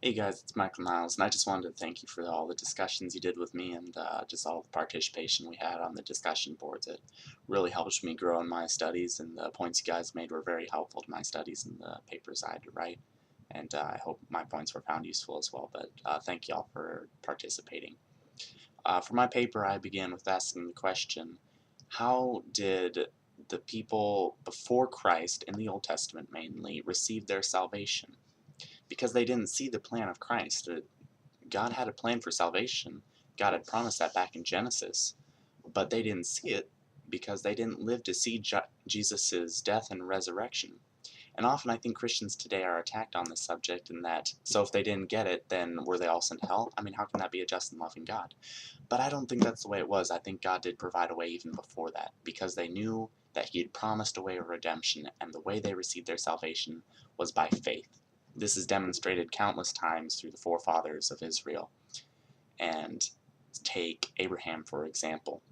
Hey guys, it's Michael Niles, and I just wanted to thank you for all the discussions you did with me and just all the participation we had on the discussion boards. It really helps me grow in my studies, and the points you guys made were very helpful to my studies and the papers I had to write. And I hope my points were found useful as well, but thank you all for participating. For my paper, I began with asking the question, how did the people before Christ, in the Old Testament mainly, receive their salvation? Because they didn't see the plan of Christ. God had a plan for salvation. God had promised that back in Genesis, but they didn't see it because they didn't live to see Jesus' death and resurrection. And often I think Christians today are attacked on this subject in that, so if they didn't get it, then were they all sent to hell? I mean, how can that be a just and loving God? But I don't think that's the way it was. I think God did provide a way even before that, because they knew that He had promised a way of redemption, and the way they received their salvation was by faith. This is demonstrated countless times through the forefathers of Israel. And take Abraham, for example.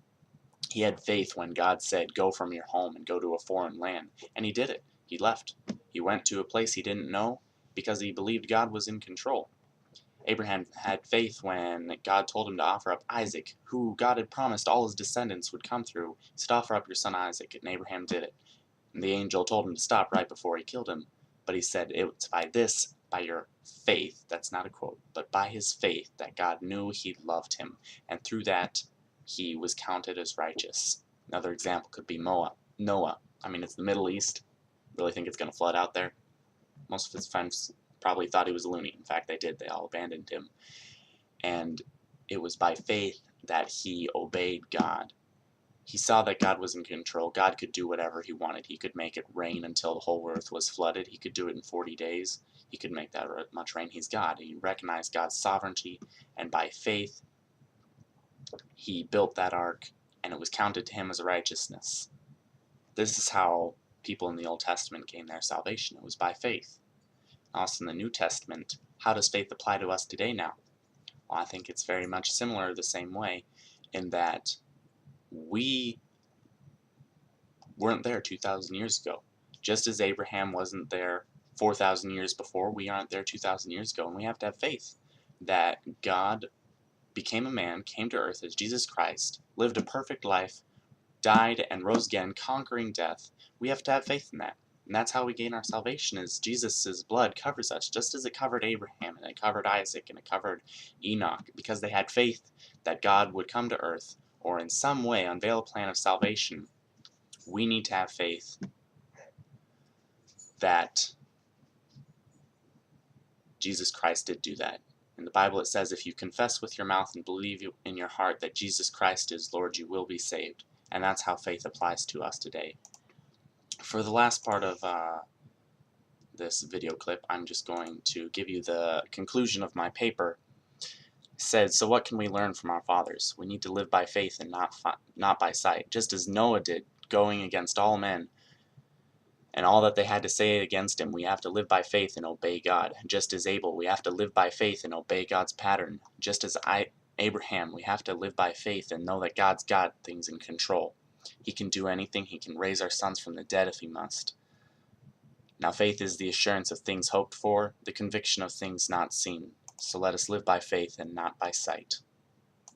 He had faith when God said, go from your home and go to a foreign land. And he did it. He left. He went to a place he didn't know because he believed God was in control. Abraham had faith when God told him to offer up Isaac, who God had promised all his descendants would come through. He said, offer up your son Isaac, and Abraham did it. And the angel told him to stop right before he killed him. But he said, it's by your faith, that's not a quote, but by his faith that God knew he loved him. And through that, he was counted as righteous. Another example could be Noah. I mean, it's the Middle East. Really think it's going to flood out there? Most of his friends probably thought he was a loony. In fact, they did. They all abandoned him. And it was by faith that he obeyed God. He saw that God was in control. God could do whatever he wanted. He could make it rain until the whole earth was flooded. He could do it in 40 days. He could make that much rain. He's God. He recognized God's sovereignty, and by faith, he built that ark, and it was counted to him as a righteousness. This is how people in the Old Testament gained their salvation. It was by faith. Also in the New Testament, how does faith apply to us today now? Well, I think it's very much similar the same way in that we weren't there 2,000 years ago. Just as Abraham wasn't there 4,000 years before, we aren't there 2,000 years ago. And we have to have faith that God became a man, came to earth as Jesus Christ, lived a perfect life, died, and rose again, conquering death. We have to have faith in that. And that's how we gain our salvation, is Jesus' blood covers us, just as it covered Abraham, and it covered Isaac, and it covered Enoch, because they had faith that God would come to earth, or in some way unveil a plan of salvation. We need to have faith that Jesus Christ did do that. In the Bible it says, if you confess with your mouth and believe in your heart that Jesus Christ is Lord, you will be saved. And that's how faith applies to us today. For the last part of this video clip, I'm just going to give you the conclusion of my paper. It said, so what can we learn from our fathers? We need to live by faith and not by sight, just as Noah did, going against all men and all that they had to say against him. We have to live by faith and obey God. Just as Abel, we have to live by faith and obey God's pattern. Just as Abraham, we have to live by faith and know that God's got things in control. He can do anything. He can raise our sons from the dead if he must. Now faith is the assurance of things hoped for, the conviction of things not seen. So let us live by faith and not by sight.